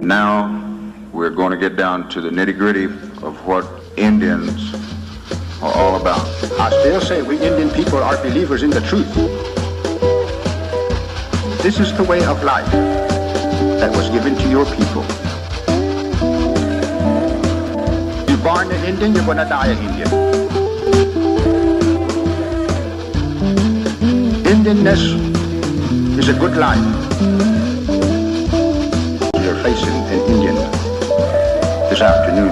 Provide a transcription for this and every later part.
Now we're going to get down to the nitty-gritty of what Indians are all about. I still say we Indian people are believers in the truth. This is the way of life that was given to your people. You're born an Indian, you're going to die an Indian. Indianness is a good life. You're facing an Indian this afternoon.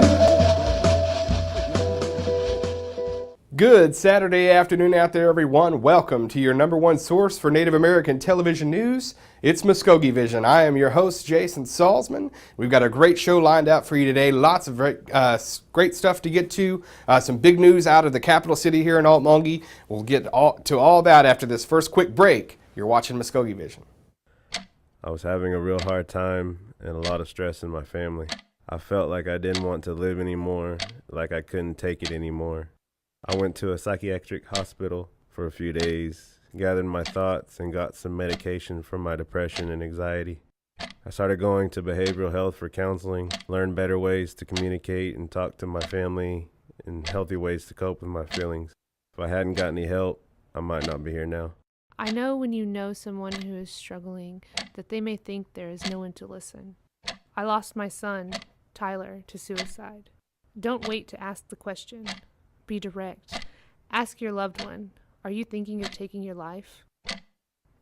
Good Saturday afternoon out there, everyone. Welcome to your number one source for Native American television news. It's Muskogee Vision. I am your host, Jason Salzman. We've got a great show lined out for you today. Lots of great stuff to get to. Some big news out of the capital city here in Ocmulgee. We'll get to all that after this first quick break. You're watching Muskogee Vision. I was having a real hard time and a lot of stress in my family. I felt like I didn't want to live anymore, like I couldn't take it anymore. I went to a psychiatric hospital for a few days, gathered my thoughts, and got some medication for my depression and anxiety. I started going to behavioral health for counseling, learned better ways to communicate and talk to my family, and healthy ways to cope with my feelings. If I hadn't got any help, I might not be here now. I know when you know someone who is struggling that they may think there is no one to listen. I lost my son, Tyler, to suicide. Don't wait to ask the question. Be direct. Ask your loved one, are you thinking of taking your life?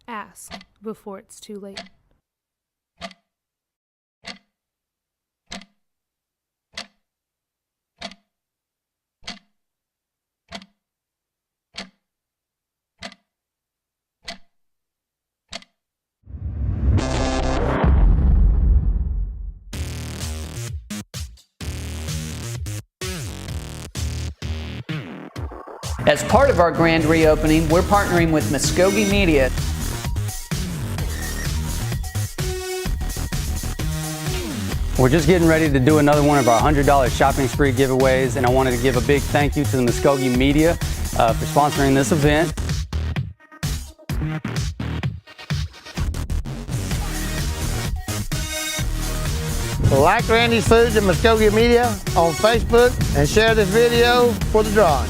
Ask before it's too late. As part of our grand reopening, we're partnering with Muskogee Media. We're just getting ready to do another one of our $100 shopping spree giveaways, and I wanted to give a big thank you to the Muskogee Media for sponsoring this event. Like Randy's Foods and Muskogee Media on Facebook and share this video for the drawing.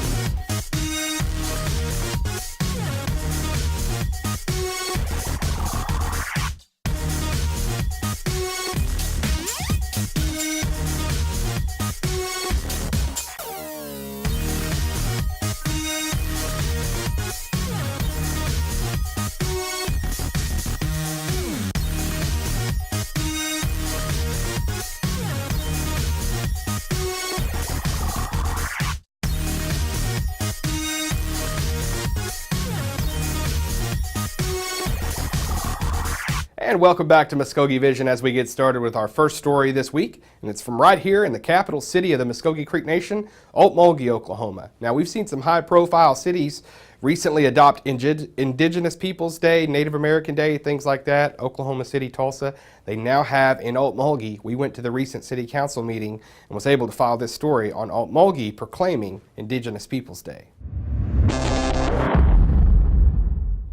And welcome back to Muskogee Vision as we get started with our first story this week. And it's from right here in the capital city of the Muskogee Creek Nation, Ocmulgee, Oklahoma. Now, we've seen some high-profile cities recently adopt Indigenous Peoples Day, Native American Day, things like that. Oklahoma City, Tulsa. They now have in Ocmulgee. We went to the recent city council meeting and was able to file this story on Ocmulgee proclaiming Indigenous Peoples Day.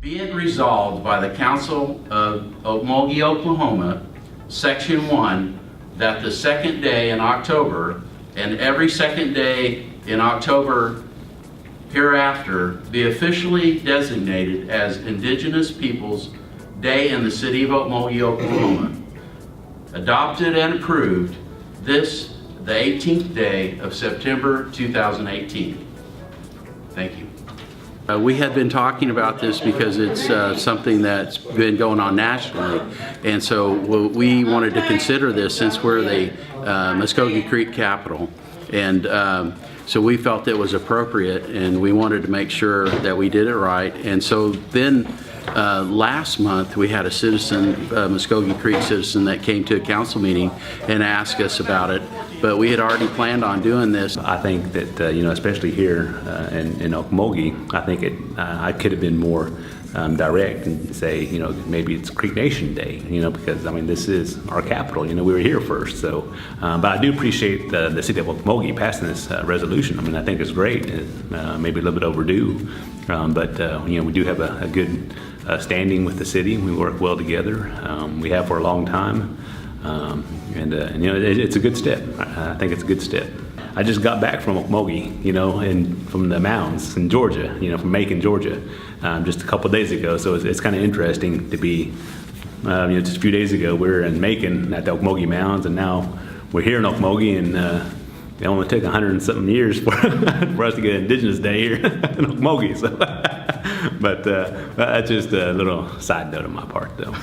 Be it resolved by the Council of Ocmulgee, Oklahoma, Section 1, that the second day in October and every second day in October hereafter be officially designated as Indigenous Peoples Day in the city of Ocmulgee, Oklahoma. Adopted and approved this, the 18th day of September 2018. Thank you. We had been talking about this because it's something that's been going on nationally, and so we wanted to consider this since we're the Muskogee Creek capital, and so we felt it was appropriate, and we wanted to make sure that we did it right. And so then last month we had a citizen, Muskogee Creek citizen, that came to a council meeting and asked us about it, but we had already planned on doing this. I think that, especially here in Ocmulgee, I think I could have been more direct and say, maybe it's Creek Nation Day, because, this is our capital. We were here first. So, but I do appreciate the city of Ocmulgee passing this resolution. I think it's great. Maybe a little bit overdue, but, we do have a good standing with the city. We work well together. We have for a long time. And you know, it's a good step. I think it's a good step. I just got back from Okmulgee, you know, and from the mounds in Georgia, you know, from Macon, Georgia, just a couple of days ago. So it's kind of interesting to be, you know, just a few days ago we were in Macon at the Okmulgee Mounds, and now we're here in Okmulgee, and it only took 100 and something years for us to get Indigenous Day here in Okmulgee. So, but that's just a little side note on my part, though.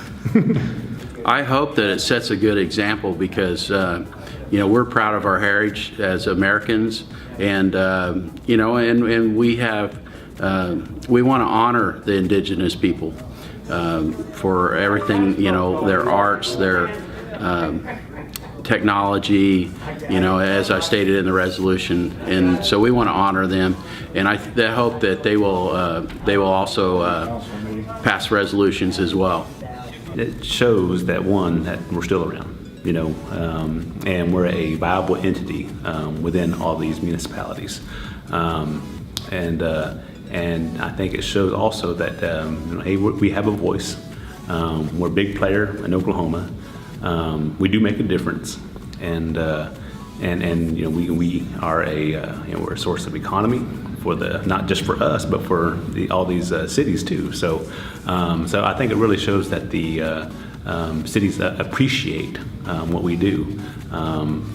I hope that it sets a good example because, you know, we're proud of our heritage as Americans, and, you know, and we have, we want to honor the indigenous people for everything, you know, their arts, their technology, you know, as I stated in the resolution, and so we want to honor them, and I hope that they will also pass resolutions as well. It shows that, one, that we're still around, you know, and we're a viable entity within all these municipalities, and I think it shows also that you know, hey, we have a voice. We're a big player in Oklahoma. We do make a difference, and you know, we are you know, we're a source of economy for not just for us, but for all these cities too. So I think it really shows that the cities appreciate what we do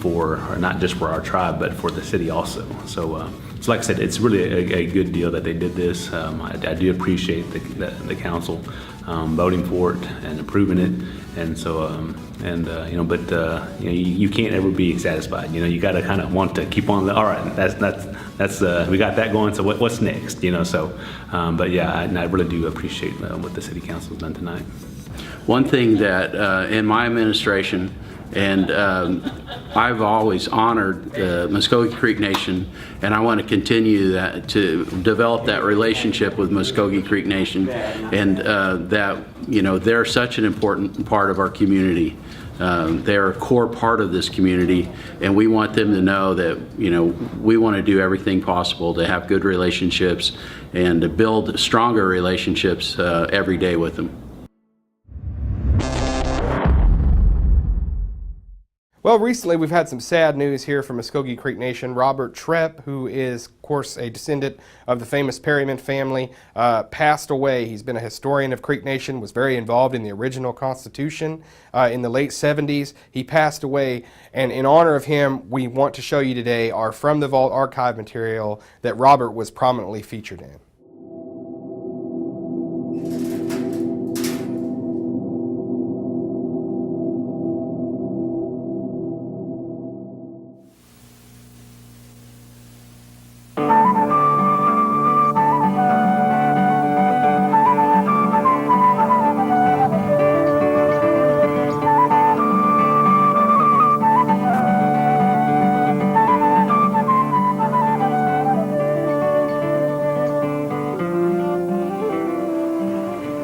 for not just for our tribe, but for the city also. So like I said, it's really a good deal that they did this. I do appreciate the council voting for it and approving it, and so you know, but you know, you can't ever be satisfied. You know, you got to kind of want to keep on. All right, that's we got that going. So what's next? You know, so but yeah, I really do appreciate what the city council has done tonight. One thing that in my administration, and I've always honored the Muskogee Creek Nation, and I want to continue that, to develop that relationship with Muskogee Creek Nation, and that, you know, they're such an important part of our community. They're a core part of this community, and we want them to know that, you know, we want to do everything possible to have good relationships and to build stronger relationships every day with them. Well, recently we've had some sad news here from Muskogee Creek Nation. Robert Trepp, who is, of course, a descendant of the famous Perryman family, passed away. He's been a historian of Creek Nation, was very involved in the original Constitution in the late 70s. He passed away, and in honor of him, we want to show you today our From the Vault archive material that Robert was prominently featured in.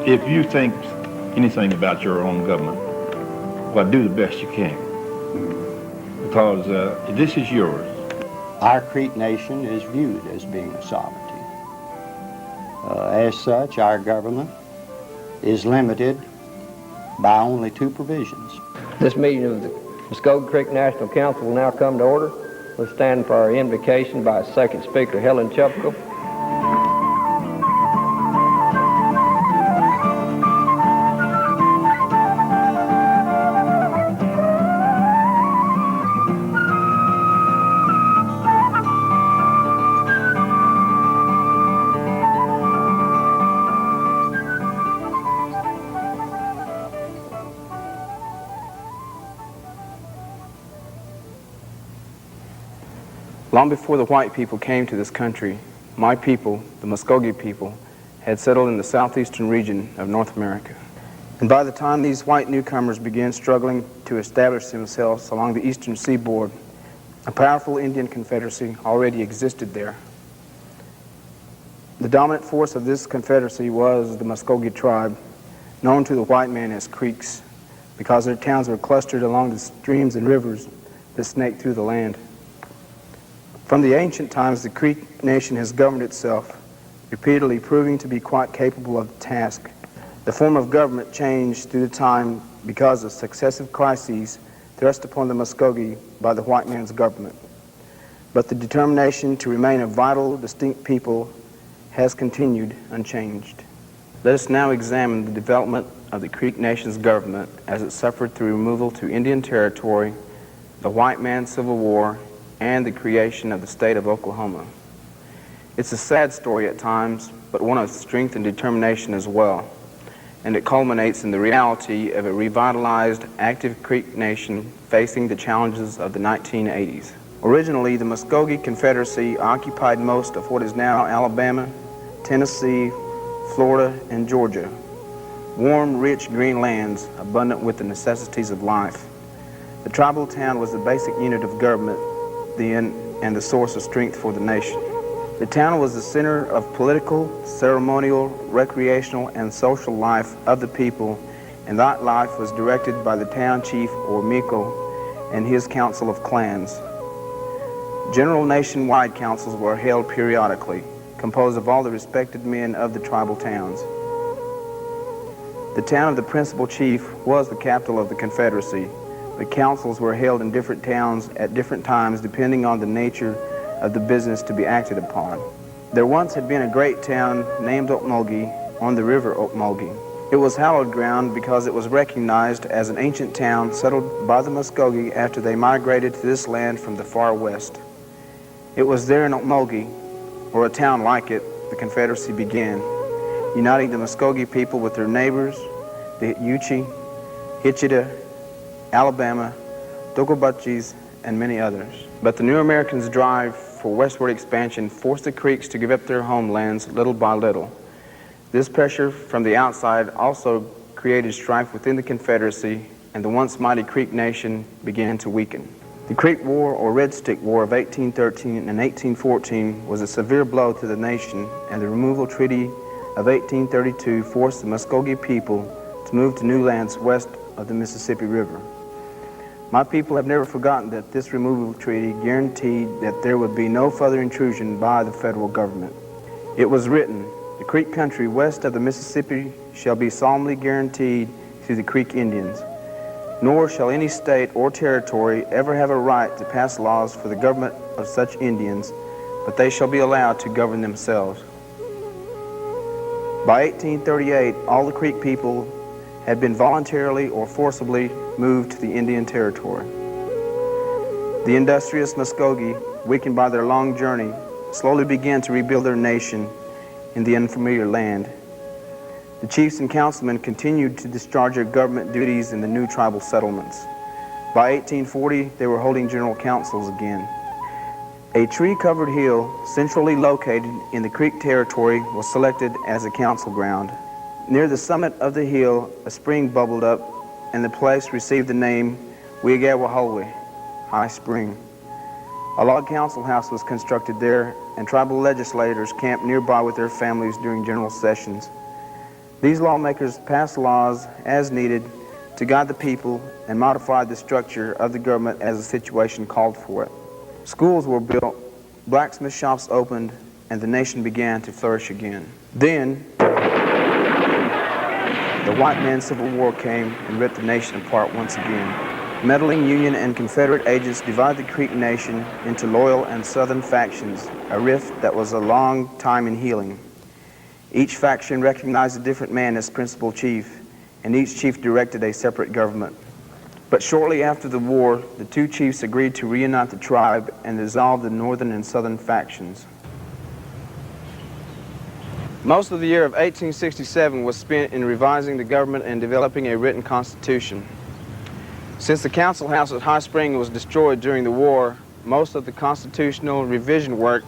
If you think anything about your own government, well, do the best you can, because this is yours. Our Creek Nation is viewed as being a sovereignty. As such, our government is limited by only two provisions. This meeting of the Muskogee Creek National Council will now come to order. We'll stand for our invocation by Second Speaker Helen Chupko. Long before the white people came to this country, my people, the Muskogee people, had settled in the southeastern region of North America. And by the time these white newcomers began struggling to establish themselves along the eastern seaboard, a powerful Indian confederacy already existed there. The dominant force of this confederacy was the Muskogee tribe, known to the white man as Creeks, because their towns were clustered along the streams and rivers that snaked through the land. From the ancient times, the Creek Nation has governed itself, repeatedly proving to be quite capable of the task. The form of government changed through the time because of successive crises thrust upon the Muskogee by the white man's government. But the determination to remain a vital, distinct people has continued unchanged. Let us now examine the development of the Creek Nation's government as it suffered through removal to Indian Territory, the white man's Civil War, and the creation of the state of Oklahoma. It's a sad story at times, but one of strength and determination as well, and it culminates in the reality of a revitalized, active Creek Nation facing the challenges of the 1980s. Originally, the Muskogee Confederacy occupied most of what is now Alabama, Tennessee, Florida, and Georgia. Warm, rich, green lands, abundant with the necessities of life. The tribal town was the basic unit of government then and the source of strength for the nation. The town was the center of political, ceremonial, recreational, and social life of the people, and that life was directed by the town chief, or Miko, and his council of clans. General nationwide councils were held periodically, composed of all the respected men of the tribal towns. The town of the principal chief was the capital of the Confederacy. The councils were held in different towns at different times depending on the nature of the business to be acted upon. There once had been a great town named Okmulgee on the river Okmulgee. It was hallowed ground because it was recognized as an ancient town settled by the Muskogee after they migrated to this land from the far west. It was there in Okmulgee, or a town like it, the Confederacy began, uniting the Muskogee people with their neighbors, the Yuchi, Hitchita, Alabama, Dokobachis, and many others. But the New Americans' drive for westward expansion forced the Creeks to give up their homelands little by little. This pressure from the outside also created strife within the Confederacy, and the once mighty Creek Nation began to weaken. The Creek War, or Red Stick War, of 1813 and 1814 was a severe blow to the nation, and the removal treaty of 1832 forced the Muskogee people to move to new lands west of the Mississippi River. My people have never forgotten that this removal treaty guaranteed that there would be no further intrusion by the federal government. It was written, "The Creek country west of the Mississippi shall be solemnly guaranteed to the Creek Indians, nor shall any state or territory ever have a right to pass laws for the government of such Indians, but they shall be allowed to govern themselves." By 1838, all the Creek people had been voluntarily or forcibly moved to the Indian Territory. The industrious Muskogee, weakened by their long journey, slowly began to rebuild their nation in the unfamiliar land. The chiefs and councilmen continued to discharge their government duties in the new tribal settlements. By 1840, they were holding general councils again. A tree-covered hill centrally located in the Creek territory was selected as a council ground. Near the summit of the hill, a spring bubbled up, and the place received the name Weagawaholwe, High Spring. A log council house was constructed there, and tribal legislators camped nearby with their families during general sessions. These lawmakers passed laws as needed to guide the people and modified the structure of the government as the situation called for it. Schools were built, blacksmith shops opened, and the nation began to flourish again. Then, the white man's Civil War came and ripped the nation apart once again. Meddling Union and Confederate agents divided the Creek Nation into loyal and southern factions, a rift that was a long time in healing. Each faction recognized a different man as principal chief, and each chief directed a separate government. But shortly after the war, the two chiefs agreed to reunite the tribe and dissolve the northern and southern factions. Most of the year of 1867 was spent in revising the government and developing a written constitution. Since the council house at High Spring was destroyed during the war, most of the constitutional revision work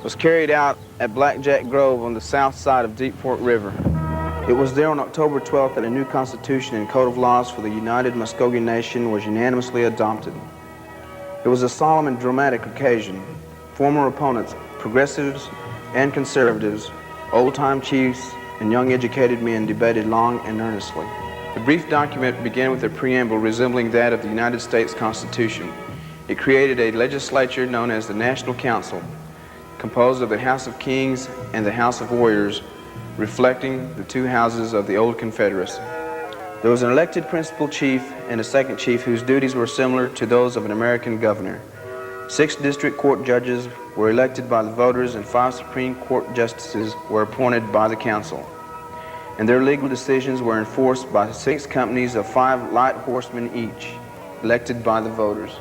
was carried out at Blackjack Grove on the south side of Deep Fork River. It was there on October 12th that a new constitution and code of laws for the United Muskogee Nation was unanimously adopted. It was a solemn and dramatic occasion. Former opponents, progressives and conservatives, old-time chiefs, and young educated men debated long and earnestly. The brief document began with a preamble resembling that of the United States Constitution. It created a legislature known as the National Council, composed of the House of Kings and the House of Warriors, reflecting the two houses of the old Confederacy. There was an elected principal chief and a second chief whose duties were similar to those of an American governor. 6 district court judges were elected by the voters and 5 Supreme Court justices were appointed by the council. And their legal decisions were enforced by 6 companies of 5 light horsemen each, elected by the voters.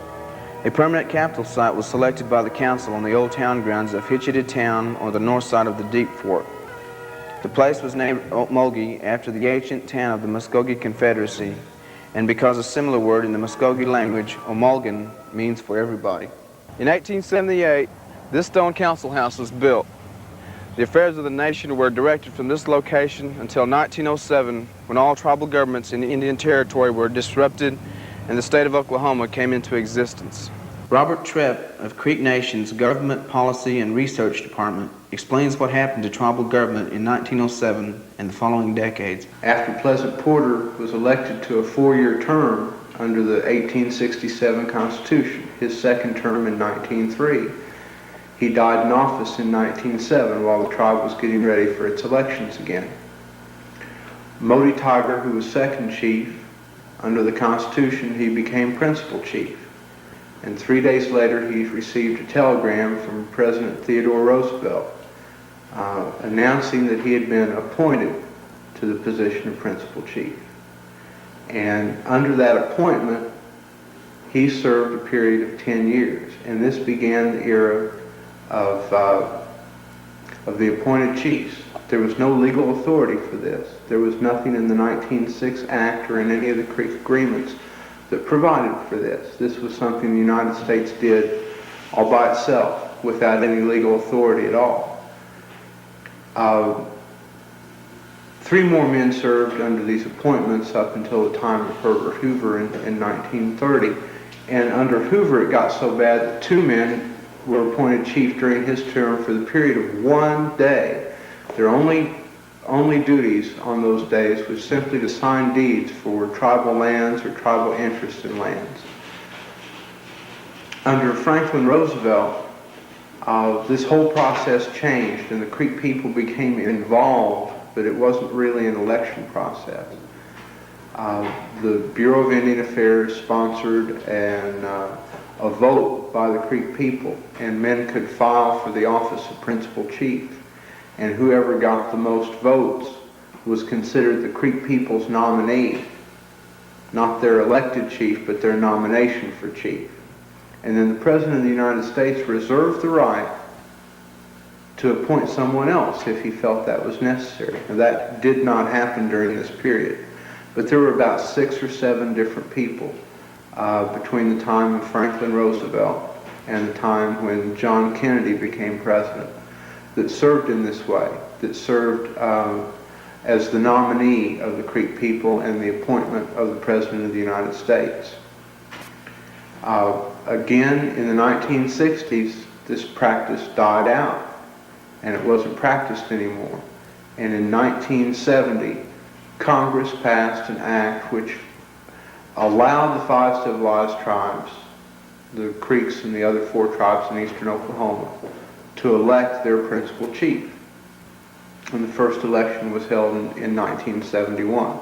A permanent capital site was selected by the council on the old town grounds of Hitchita Town on the north side of the Deep Fork. The place was named Okmulgee after the ancient town of the Muskogee Confederacy, and because a similar word in the Muskogee language, Omulgan, means for everybody. In 1878, this stone council house was built. The affairs of the nation were directed from this location until 1907, when all tribal governments in the Indian Territory were disrupted and the state of Oklahoma came into existence. Robert Trepp of Creek Nation's Government Policy and Research Department explains what happened to tribal government in 1907 and the following decades. After Pleasant Porter was elected to a 4-year term under the 1867 Constitution, his second term in 1903, he died in office in 1907 while the tribe was getting ready for its elections again. Modi Tiger, who was second chief, under the Constitution, he became principal chief. And 3 days later, he received a telegram from President Theodore Roosevelt announcing that he had been appointed to the position of principal chief. And under that appointment, he served a period of 10 years. And this began the era of the appointed chiefs. There was no legal authority for this. There was nothing in the 1906 Act or in any of the Creek agreements that provided for this. This was something the United States did all by itself without any legal authority at all. 3 more men served under these appointments up until the time of Herbert Hoover in 1930. And under Hoover it got so bad that 2 men were appointed chief during his term for the period of 1 day. Their only duties on those days was simply to sign deeds for tribal lands or tribal interests in lands. Under Franklin Roosevelt, this whole process changed and the Creek people became involved, but it wasn't really an election process. The Bureau of Indian Affairs sponsored a vote by the Creek people, and men could file for the office of principal chief. And whoever got the most votes was considered the Creek people's nominee. Not their elected chief, but their nomination for chief. And then the President of the United States reserved the right to appoint someone else if he felt that was necessary. And that did not happen during this period. But there were about 6 or 7 different people between the time of Franklin Roosevelt and the time when John Kennedy became president that served in this way, that served as the nominee of the Creek people and the appointment of the President of the United States. Again, in the 1960s, this practice died out, and it wasn't practiced anymore. And in 1970, Congress passed an act which allowed the 5 civilized tribes, the Creeks and the other 4 tribes in eastern Oklahoma, to elect their principal chief. And the first election was held in 1971.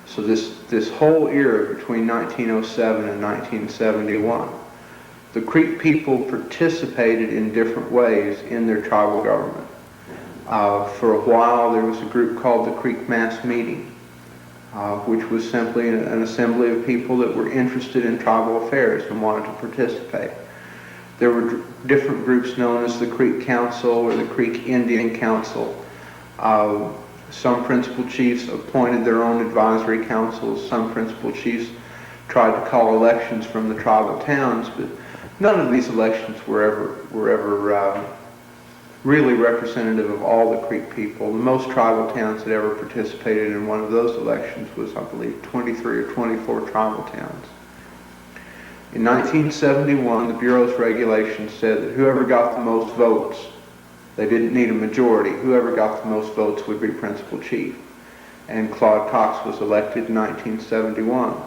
So this whole era between 1907 and 1971, the Creek people participated in different ways in their tribal government. For a while there was a group called the Creek Mass Meeting, which was simply an assembly of people that were interested in tribal affairs and wanted to participate. There were different groups known as the Creek Council or the Creek Indian Council. Some principal chiefs appointed their own advisory councils. Some principal chiefs tried to call elections from the tribal towns, but none of these elections were ever really representative of all the Creek people. The most tribal towns that ever participated in one of those elections was, I believe, 23 or 24 tribal towns. In 1971, the Bureau's regulations said that whoever got the most votes, they didn't need a majority, whoever got the most votes would be principal chief. And Claude Cox was elected in 1971.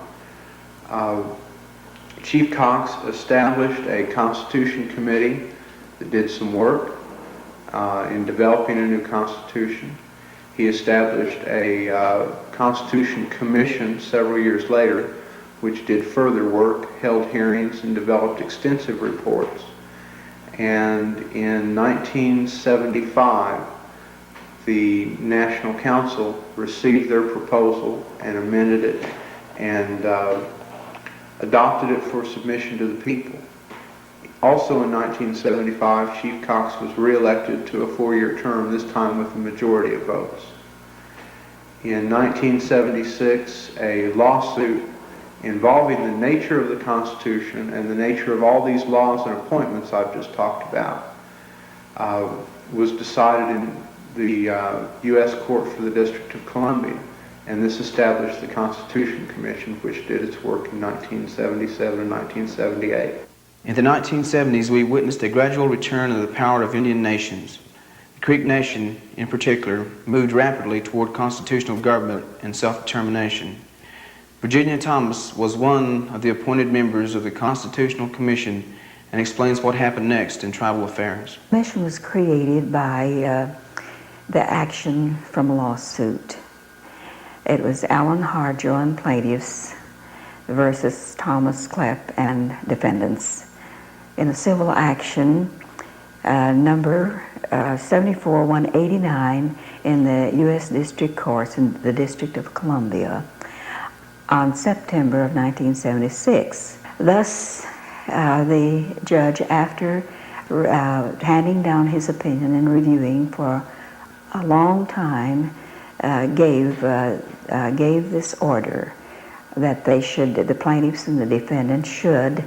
Chief Cox established a Constitution Committee that did some work in developing a new Constitution. he established a Constitution Commission several years later, which did further work, held hearings, and developed extensive reports. And in 1975, the National Council received their proposal and amended it and adopted it for submission to the people. Also in 1975, Chief Cox was re-elected to a 4-year term, this time with a majority of votes. In 1976, a lawsuit involving the nature of the Constitution and the nature of all these laws and appointments I've just talked about was decided in the U.S. Court for the District of Columbia, and this established the Constitution Commission, which did its work in 1977 and 1978. In the 1970s, we witnessed a gradual return of the power of Indian nations. The Creek Nation, in particular, moved rapidly toward constitutional government and self-determination. Virginia Thomas was one of the appointed members of the Constitutional Commission and explains what happened next in tribal affairs. The commission was created by the action from a lawsuit. It was Allen Harjo and plaintiffs versus Thomas Klepp and defendants. In a civil action, number 74-189 in the U.S. District Courts in the District of Columbia on September of 1976. Thus, the judge, after handing down his opinion and reviewing for a long time, gave this order that they should, the plaintiffs and the defendants should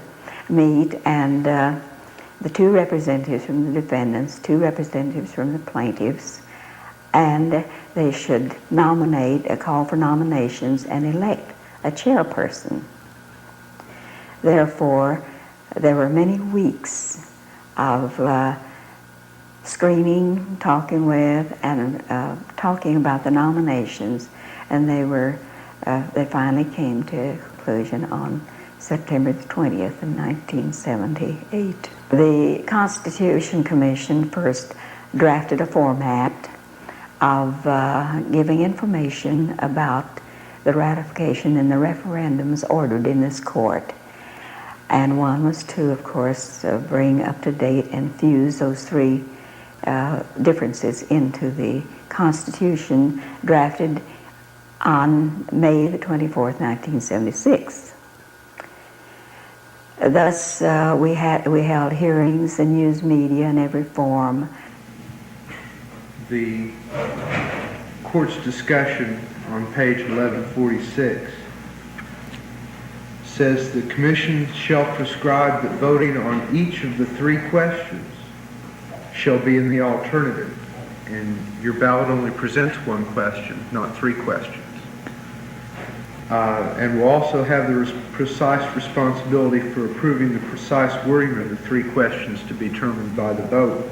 meet, and the 2 representatives from the defendants, 2 representatives from the plaintiffs, and they should nominate, call for nominations and elect a chairperson. Therefore, there were many weeks of screening, talking with, and talking about the nominations, and they finally came to a conclusion on September the 20th of 1978. The Constitution Commission first drafted a format of giving information about the ratification and the referendums ordered in this court. And one was to, of course, bring up to date and fuse those 3 differences into the Constitution drafted on May the 24th, 1976. Thus, we held hearings and used media in every form. The court's discussion on page 1146 says the commission shall prescribe that voting on each of the 3 questions shall be in the alternative, and your ballot only presents 1 question, not 3 questions. And will also have the precise responsibility for approving the precise wording of the 3 questions to be determined by the vote.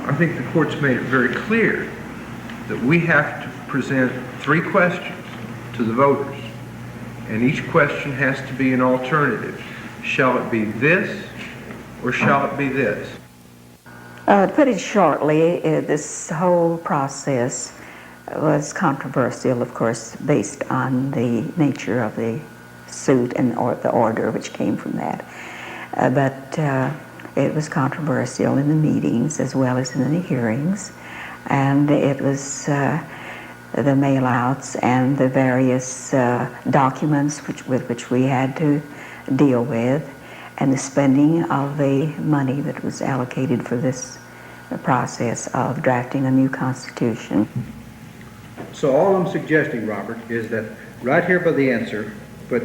I think the court's made it very clear that we have to present 3 questions to the voters, and each question has to be an alternative. Shall it be this, or shall it be this? To put it shortly, this whole process was controversial, of course, based on the nature of the suit and the order which came from that. But it was controversial in the meetings as well as in the hearings, and it was the mail-outs and the various documents with which we had to deal with, and the spending of the money that was allocated for this process of drafting a new constitution. So all I'm suggesting, Robert, is that right here by the answer, put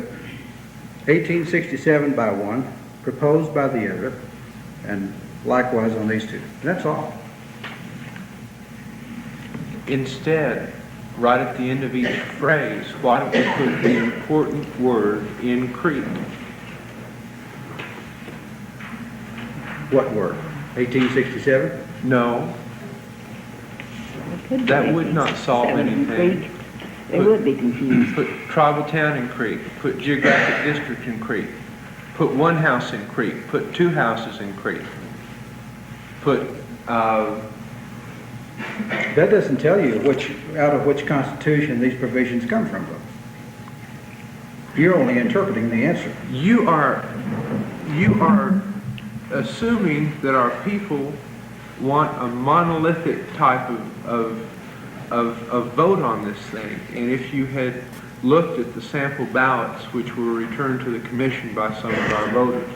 1867 by 1, proposed by the other, and likewise on these 2. That's all. Instead, right at the end of each phrase, why don't we put the important word in Creek? What word? 1867? No. That would not solve anything. They would be confused. Put tribal town in Creek. Put geographic district in Creek. Put 1 house in Creek. Put 2 houses in Creek. Put That doesn't tell you out of which Constitution these provisions come from, though. You're only interpreting the answer. You are assuming that our people want a monolithic type of vote on this thing. And if you had looked at the sample ballots which were returned to the commission by some of our voters,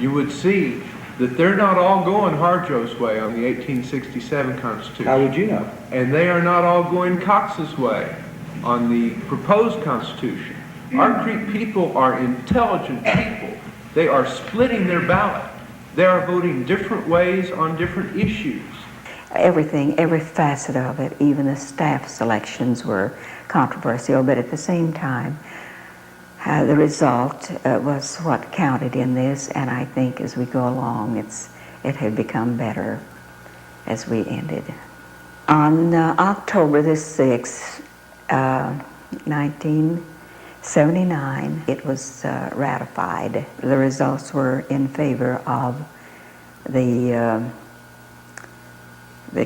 you would see that they're not all going Harjo's way on the 1867 Constitution. How would you know? And they are not all going Cox's way on the proposed Constitution. Our Creek people are intelligent people. They are splitting their ballot. They are voting different ways on different issues. Everything, every facet of it, even the staff selections were controversial, but at the same time, the result was what counted in this, and I think as we go along, it had become better as we ended. On October the 6th, 1979, it was ratified. The results were in favor of the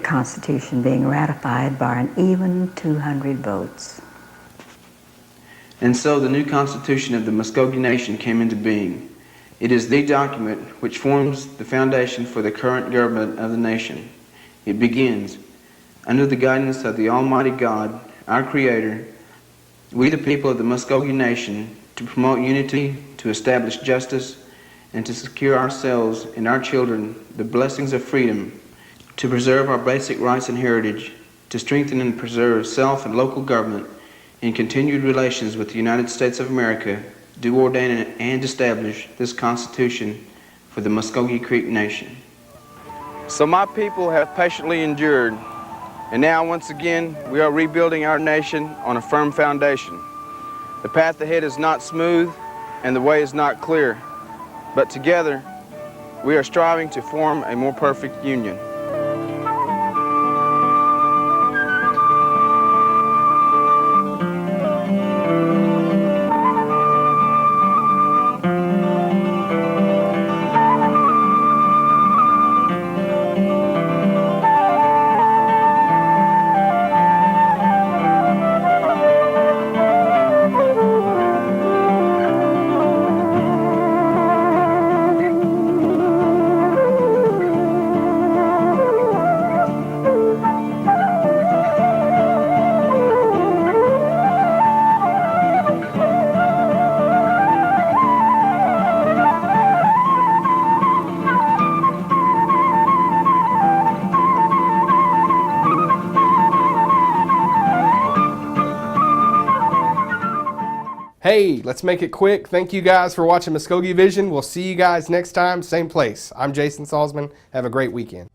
Constitution being ratified by an even 200 votes. And so the new Constitution of the Muskogee Nation came into being. It is the document which forms the foundation for the current government of the nation. It begins, under the guidance of the Almighty God, our Creator, we the people of the Muskogee Nation, to promote unity, to establish justice, and to secure ourselves and our children the blessings of freedom, to preserve our basic rights and heritage, to strengthen and preserve self and local government, in continued relations with the United States of America, do ordain and establish this Constitution for the Muskogee Creek Nation. So my people have patiently endured, and now once again we are rebuilding our nation on a firm foundation. The path ahead is not smooth and the way is not clear, but together we are striving to form a more perfect union. Hey, let's make it quick. Thank you guys for watching Muskogee Vision. We'll see you guys next time, same place. I'm Jason Salzman. Have a great weekend.